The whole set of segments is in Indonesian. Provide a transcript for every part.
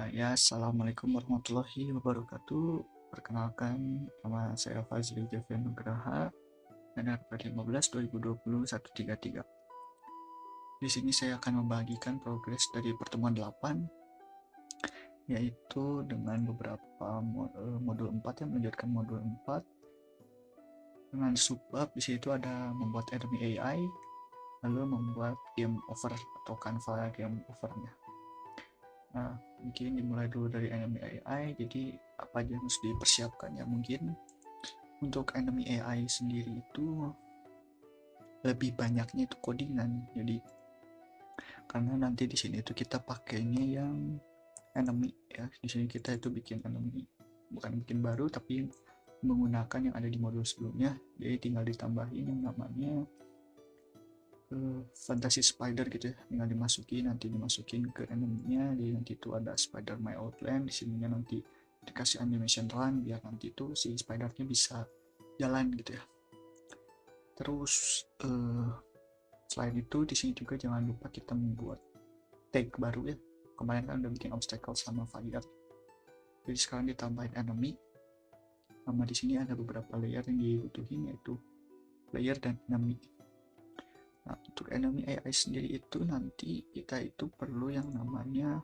Ya, assalamualaikum warahmatullahi wabarakatuh. Perkenalkan, nama saya Fazli Javian Nugraha, NRP 15 2020 133. Di sini saya akan membagikan progres dari pertemuan 8, yaitu dengan beberapa modul 4 yang melanjutkan modul 4 dengan subbab. Di situ ada membuat enemy AI, lalu membuat game over atau kanva game overnya. Nah, mungkin dimulai dulu dari enemy AI. Jadi apa aja yang harus dipersiapkan ya? Mungkin untuk enemy AI sendiri itu lebih banyaknya itu codingan. Jadi karena nanti di sini itu kita pakainya yang enemy ya. Di sini kita itu bikin enemy, bukan bikin baru tapi menggunakan yang ada di modul sebelumnya. Jadi tinggal ditambahin yang namanya Fantasy Spider gitu ya, tinggal dimasukin ke enemy-nya. Jadi nanti itu ada Spider My Outland, di sininya nanti dikasih animation run biar nanti itu si spidernya bisa jalan gitu ya. Terus selain itu di sini juga jangan lupa kita membuat tag baru ya. Kemarin kan udah bikin obstacle sama fire, jadi sekarang ditambahin enemy. Sama di sini ada beberapa layer yang dibutuhin, yaitu layer dan enemy. Nah, untuk enemy AI sendiri itu nanti kita itu perlu yang namanya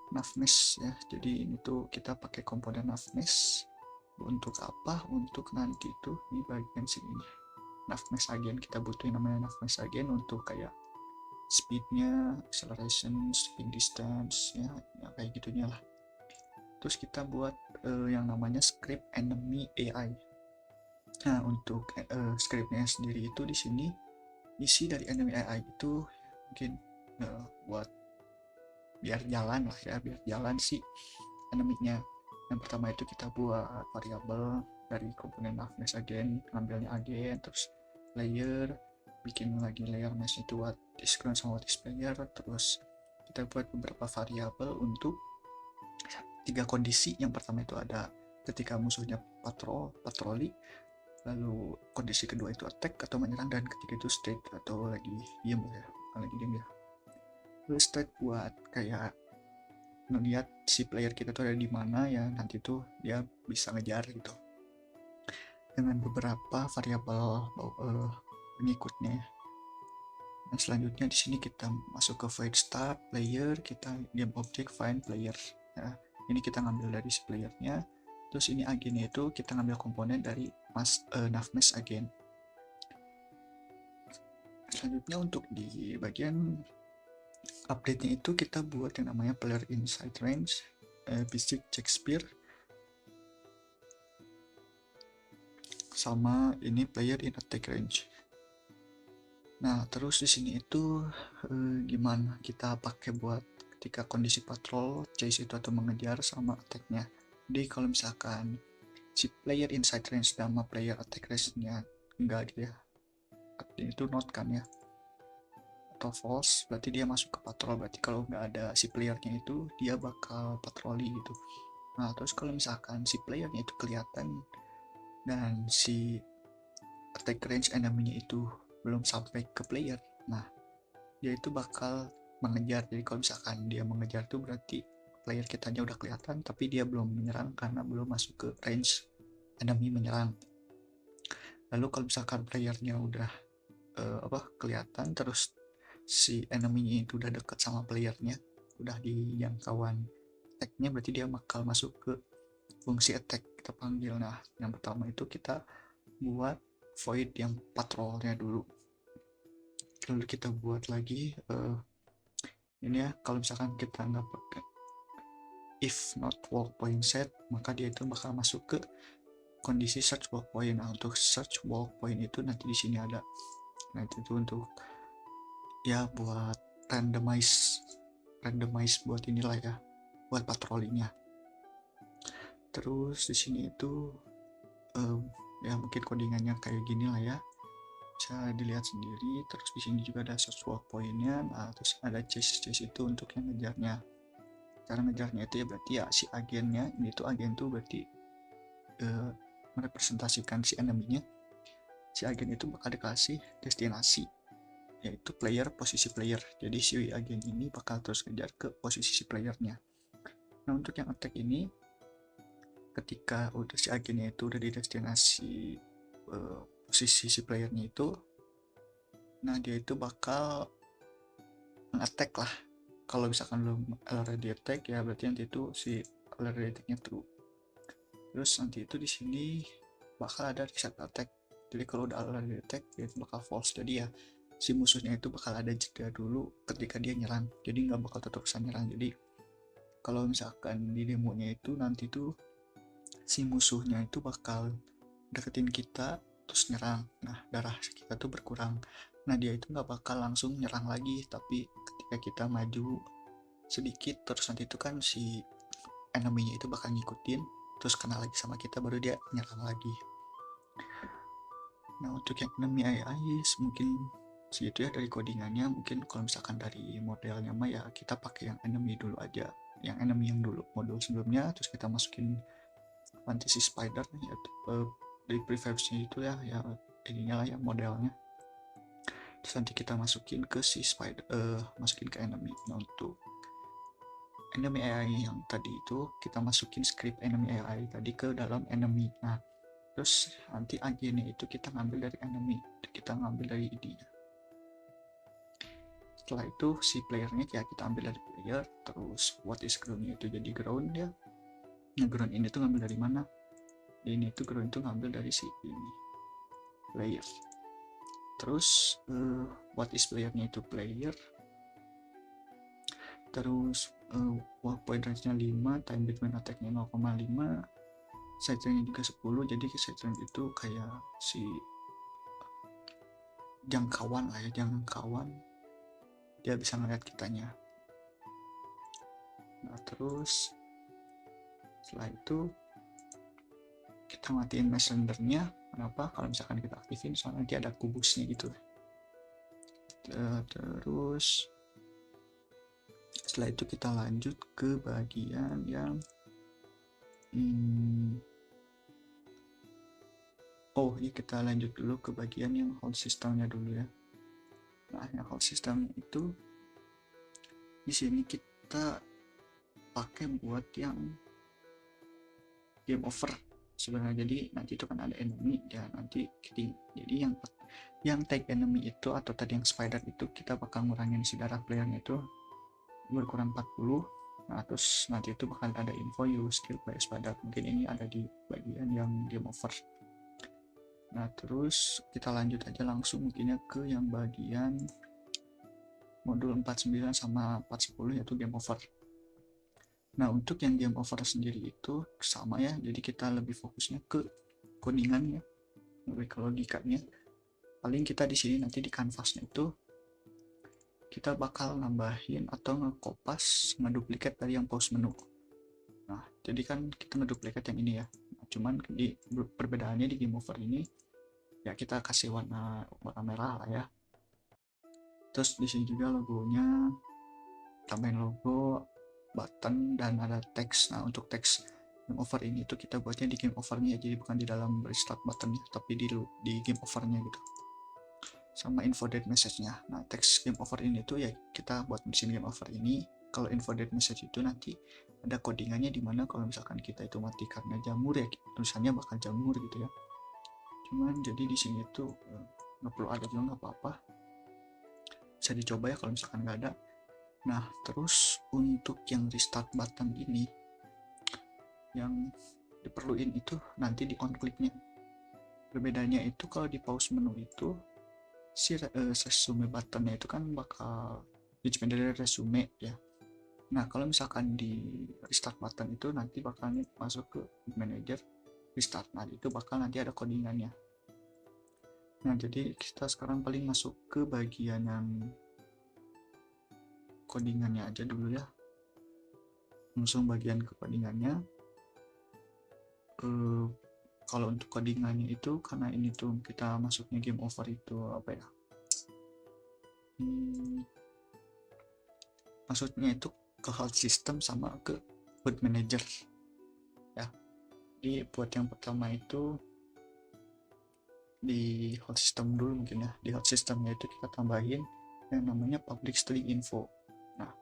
navmesh ya. Jadi ini tuh kita pakai komponen navmesh. Untuk apa? Untuk nanti tuh di bagian sini navmesh agent, kita butuh yang namanya navmesh agent untuk kayak speednya, acceleration, spin distance ya kayak gitunya lah. Terus kita buat yang namanya script enemy AI. Nah, untuk scriptnya sendiri itu di sini isi dari enemy AI itu mungkin buat biar jalan lah ya, biar jalan si enemy-nya. Yang pertama itu kita buat variabel dari komponen navmesh agent, ngambilnya agen, terus layer, bikin lagi layer mesh itu what is ground sama what is player. Terus kita buat beberapa variabel untuk 3 kondisi. Yang pertama itu ada ketika musuhnya patroli, lalu kondisi kedua itu attack atau menyerang, dan ketiga itu state atau lagi diem ya, lagi diem ya. Terus state buat kayak ngeliat si player kita tuh ada di mana ya, nanti tuh dia bisa ngejar gitu dengan beberapa variabel pengikutnya. Dan selanjutnya di sini kita masuk ke void start player, kita game object find player ya. Ini kita ngambil dari si playernya. Terus ini agennya itu kita ngambil komponen dari navmesh agent. Selanjutnya untuk di bagian update-nya itu kita buat yang namanya player inside range, basic Shakespeare, sama ini player in attack range. Nah, terus di sini itu gimana kita pakai buat ketika kondisi patrol, chase itu atau mengejar, sama attack-nya. Jadi kalau misalkan si player inside range sama player attack range-nya enggak gitu ya, itu not kan ya, atau false, berarti dia masuk ke patrol. Berarti kalau nggak ada si playernya itu dia bakal patroli gitu. Nah, terus kalau misalkan si playernya itu kelihatan dan si attack range enemy-nya itu belum sampai ke player, nah dia itu bakal mengejar. Jadi kalau misalkan dia mengejar tuh berarti player kitanya udah kelihatan tapi dia belum menyerang karena belum masuk ke range enemy menyerang. Lalu kalau misalkan playernya udah kelihatan, terus si enemy-nya itu udah deket sama playernya, udah di jangkauan attack-nya, berarti dia bakal masuk ke fungsi attack, kita panggil. Nah, yang pertama itu kita buat void yang patrolnya dulu, lalu kita buat lagi ini ya, kalau misalkan kita nggak pakai if not walk point set, maka dia itu bakal masuk ke kondisi search walk point. Nah, untuk search walk point itu nanti di sini ada. Nah, itu untuk ya buat randomize buat inilah ya, buat patrolinya. Terus di sini itu ya mungkin codingannya kayak gini lah ya, bisa dilihat sendiri. Terus di sini juga ada search walk point-nya. Nah, terus ada chase itu untuk yang ngejarnya. Cara ngejarnya itu ya berarti ya si agennya ini tuh, agen tuh berarti merepresentasikan si enemy-nya. Si agen itu bakal dikasih destinasi, yaitu player, posisi player. Jadi si agen ini bakal terus ngejar ke posisi si playernya. Nah untuk yang attack ini, ketika udah si agennya itu udah di destinasi posisi si playernya itu, nah dia itu bakal nge-attack lah. Kalau misalkan belum already attack ya berarti nanti itu si already attack-nya true. Terus nanti itu di sini bakal ada reset attack. Jadi kalau udah already attack dia itu bakal false. Jadi ya si musuhnya itu bakal ada jeda dulu ketika dia nyerang. Jadi nggak bakal terus nyerang. Jadi kalau misalkan di demonya itu nanti tuh si musuhnya itu bakal deketin kita terus nyerang. Nah darah kita tuh berkurang. Nah dia itu nggak bakal langsung nyerang lagi, tapi ketika kita maju sedikit terus nanti itu kan si enemy-nya itu bakal ngikutin terus kena lagi sama kita baru dia nyerang lagi. Nah untuk yang enemy AI mungkin segitu ya dari codingannya. Mungkin kalau misalkan dari modelnya mah ya kita pakai yang enemy dulu aja, yang enemy yang dulu modul sebelumnya, terus kita masukin fantasy spider ya, dari prefabsnya itu ya ininya lah ya modelnya. Terus nanti kita masukin ke si spider, masukin ke enemy. Nah untuk enemy AI yang tadi itu kita masukin script enemy AI tadi ke dalam enemy. Nah terus nanti agennya itu kita ngambil dari enemy, kita ngambil dari id-nya. Setelah itu si playernya ya kita ambil dari player. Terus what is ground itu jadi ground ya. Nah ground ini tuh ngambil dari mana? Ini tuh ground itu ngambil dari si ini player. Terus what is playernya itu player. Terus point range-nya 5, time between attack-nya 0,5, side range juga 10. Jadi side range itu kayak si jangkauan lah ya, jangkauan dia bisa ngeliat kitanya. Nah terus setelah itu kita matiin mesh rendernya. Kenapa? Kalau misalkan kita aktifin soalnya nanti ada kubusnya gitu. Terus setelah itu kita lanjut ke bagian yang oh iya kita lanjut dulu ke bagian yang hold systemnya dulu ya. Nah yang hold system itu di sini kita pakai buat yang game over sebenarnya. Jadi nanti itu kan ada enemy dan nanti jadi yang tag enemy itu atau tadi yang spider itu kita bakal ngurangin si darah playernya itu berkurang 40. Nah terus nanti itu bakal ada info you skill play spider. Mungkin ini ada di bagian yang game over. Nah terus kita lanjut aja langsung mungkinnya ke yang bagian modul 49 sama 410 yaitu game over. Nah untuk yang game over sendiri itu sama ya, jadi kita lebih fokusnya ke codingannya, lebih ke logikanya. Paling kita di sini nanti di kanvasnya itu kita bakal nambahin atau ngekopas ngeduplikat dari yang pause menu. Nah jadi kan kita ngeduplikat yang ini ya. Nah, cuman di perbedaannya di game over ini ya kita kasih warna merah lah ya. Terus di sini juga logonya tambahin logo, button, dan ada teks. Nah untuk teks game over ini tuh kita buatnya di game overnya, jadi bukan di dalam restart buttonnya tapi di game overnya gitu, sama info date message-nya. Nah teks game over ini tuh ya kita buat mesin game over ini. Kalau info date message itu nanti ada codingannya, dimana kalau misalkan kita itu mati karena jamur ya tulisannya bakal jamur gitu ya. Cuman jadi di sini tuh nggak perlu ada juga, nggak apa-apa, bisa dicoba ya kalau misalkan nggak ada. Nah terus untuk yang restart button ini yang diperluin itu nanti di on clicknya. Perbedaannya itu kalau di pause menu itu si resume buttonnya itu kan bakal dipindah dari resume ya. Nah kalau misalkan di restart button itu nanti bakal masuk ke manager restart. Nah itu bakal nanti ada codingannya. Nah jadi kita sekarang paling masuk ke bagian yang codingannya aja dulu ya, langsung bagian ke codingannya. Kalau untuk codingannya itu karena ini tuh kita masuknya game over itu apa ya, maksudnya itu ke hold system sama ke boot manager ya. Jadi buat yang pertama itu di hold system dulu mungkin ya. Di hold systemnya itu kita tambahin yang namanya public string info. Nah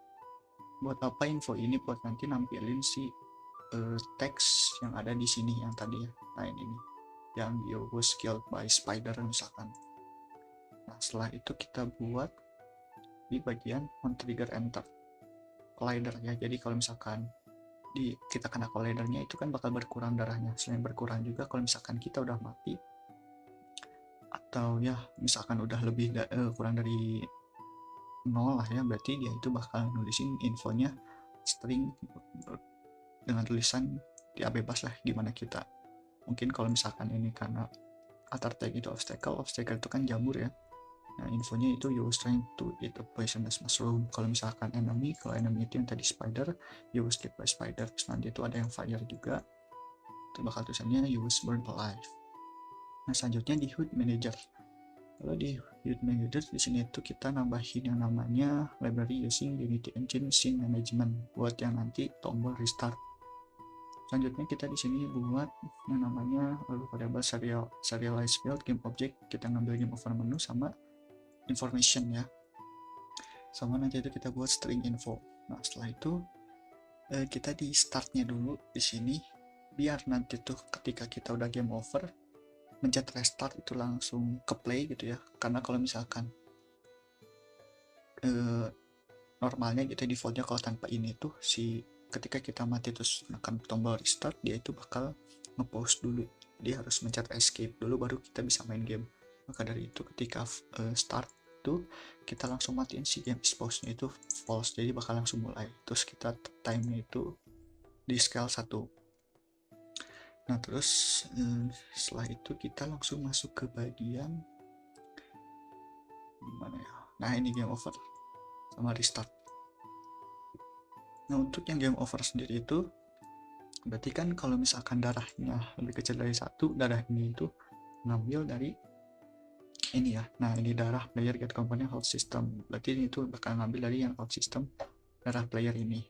buat apa info ini? Buat nanti nampilin si teks yang ada di sini yang tadi ya. Nah ini nih, yang you was killed by spider misalkan. Nah setelah itu kita buat di bagian on trigger enter collider ya. Jadi kalau misalkan kita kena collidernya itu kan bakal berkurang darahnya. Selain berkurang juga kalau misalkan kita udah mati atau ya misalkan udah lebih kurang dari 0 lah ya, berarti dia itu bakal nulisin infonya string dengan tulisan dia bebas lah gimana kita. Mungkin kalau misalkan ini karena alter tag itu obstacle itu kan jamur ya. Nah infonya itu you was trying to eat a poisonous mushroom. Kalau misalkan enemy, kalau enemy itu yang tadi spider, you was killed by spider. Terus nanti itu ada yang fire juga, itu bakal tulisannya you was burned alive. Nah selanjutnya di HUD manager. Kalau di HUD manager di sini itu kita nambahin yang namanya library using Unity Engine Scene Management buat yang nanti tombol restart. Selanjutnya kita di sini buat yang namanya variable serialized field game object. Kita ngambil game over menu sama information ya. Sama nanti itu kita buat string info. Nah setelah itu kita di startnya dulu di sini biar nanti tuh ketika kita udah game over mencet restart itu langsung ke play gitu ya. Karena kalau misalkan normalnya gitu defaultnya kalau tanpa ini tuh ketika kita mati terus menekan tombol restart dia itu bakal nge-pause dulu, dia harus mencet escape dulu baru kita bisa main game. Maka dari itu ketika start itu kita langsung matiin si game is pause-nya itu false, jadi bakal langsung mulai. Terus kita time-nya itu di scale 1. Nah terus setelah itu kita langsung masuk ke bagian gimana ya, nah ini game over sama restart. Nah untuk yang game over sendiri itu berarti kan kalau misalkan darahnya lebih kecil dari 1, darah ini itu ngambil dari ini ya. Nah ini darah player get component health system, berarti ini tuh bakal ngambil dari yang health system darah player ini.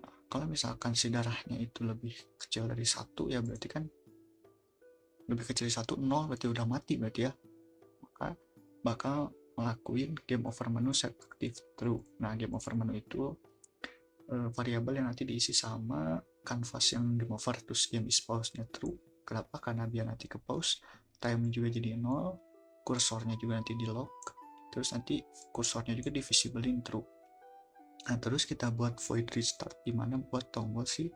Nah, kalau misalkan si darahnya itu lebih kecil dari 1 ya berarti kan lebih kecil dari 1, 0 berarti udah mati berarti ya, maka bakal ngelakuin game over menu set active true. Nah game over menu itu variabel yang nanti diisi sama canvas yang game over, terus game is pause-nya true. Kenapa? Karena biar nanti ke pause, time juga jadi 0, kursornya juga nanti di lock, terus nanti kursornya juga divisiblein true. Nah terus kita buat void restart dimana buat tombol si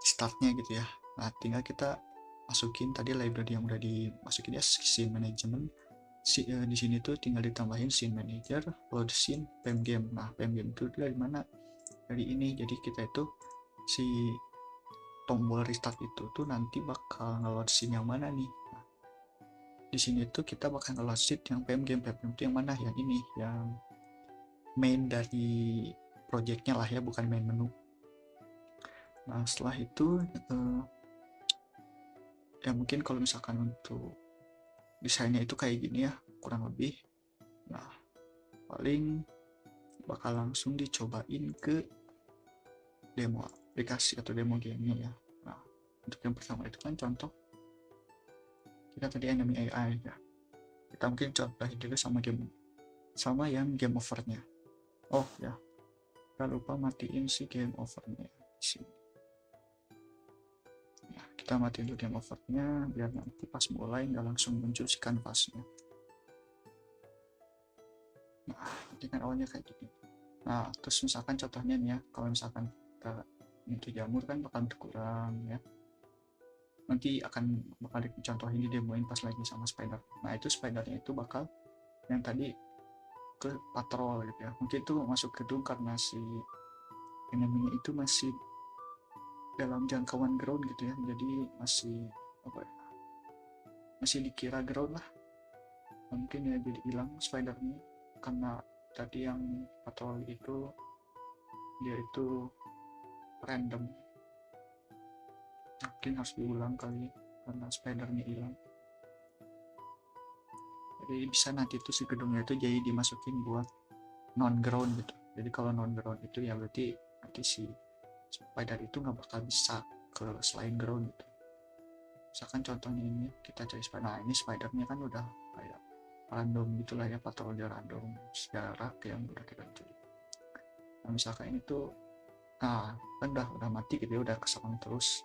startnya gitu ya. Nah tinggal kita masukin tadi library yang udah dimasukin ya, scene management. Di sini tuh tinggal ditambahin scene manager, load scene, pem game. Nah pem game itu dari mana? Dari ini. Jadi kita itu si tombol restart itu tuh nanti bakal ngeload scene yang mana nih. Nah, di sini tuh kita bakal ngeload scene yang pem game itu yang mana, yang ini, yang main dari projectnya lah ya, bukan main menu. Nah setelah itu ya mungkin kalau misalkan untuk desainnya itu kayak gini ya kurang lebih. Nah paling bakal langsung dicobain ke demo aplikasi atau demo gamenya ya. Nah untuk yang pertama itu kan contoh kita tadi enemy AI ya, kita mungkin cobain dulu sama yang game overnya. Oh ya jangan lupa matiin si game overnya di sini. Nah, kita matiin dulu game overnya biar nanti pas mulai nggak langsung muncul si kanvasnya. Nah ini kan awalnya kayak gini. Nah terus misalkan contohnya nih ya, kalau misalkan kita itu jamur kan bakal berkurang ya, nanti bakal dicontohin di demoin pas lagi sama spider. Nah itu spidernya itu bakal yang tadi ke patrol gitu ya, mungkin itu masuk gedung karena si enemy itu masih dalam jangkauan ground gitu ya, jadi masih apa ya, masih dikira ground lah mungkin ya, jadi hilang spidernya karena tadi yang patrol itu dia itu random, mungkin harus diulang kali karena spidernya hilang. Jadi bisa nanti tuh si gedungnya itu jadi dimasukin buat non ground gitu. Jadi kalau non ground itu ya berarti nanti si spider itu nggak bakal bisa ke selain ground gitu. Misalkan contohnya ini kita cari spider, nah ini spidernya kan udah kayak random gitulah ya, patroli random jarak yang udah kita cari. Nah misalkan ini tuh kan udah mati gitu ya, udah keserang terus,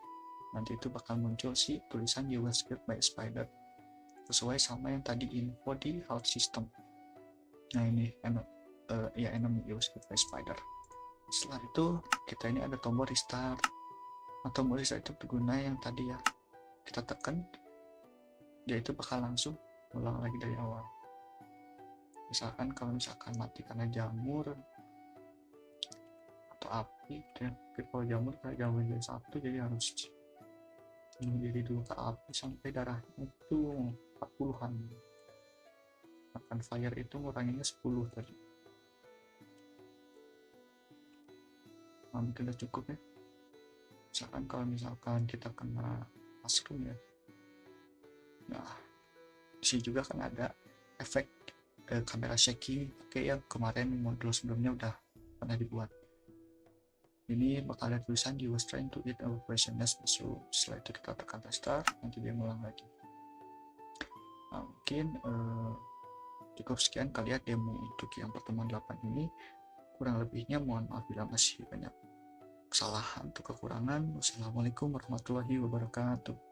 nanti itu bakal muncul si tulisan you were scared by a spider sesuai sama yang tadi info di health system. Nah ini enemy you were scared by spider. Setelah itu kita ini ada tombol restart. Nah, tombol restart itu berguna yang tadi ya, kita tekan dia itu bakal langsung ulang lagi dari awal. Misalkan kalau mati karena jamur atau api dan kalau jamur kayak jamur jadi satu, jadi harus jadi dulu ke api sampai darahnya itu 40-an. Makan fire itu nguranginnya 10 tadi. Nah, mungkin udah cukup ya. Misalkan kalau kita kena mushroom ya, nah disini juga kan ada efek kamera shaking kayak yang kemarin modul sebelumnya udah pernah dibuat. Ini bakal ada tulisan you was trying to eat our poisonous mushroom. Setelah itu kita tekan restart, nanti dia ngulang lagi. Nah, mungkin cukup sekian kali ya demo untuk yang pertemuan 8 ini. Kurang lebihnya mohon maaf bila masih banyak kesalahan atau kekurangan. Wassalamualaikum warahmatullahi wabarakatuh.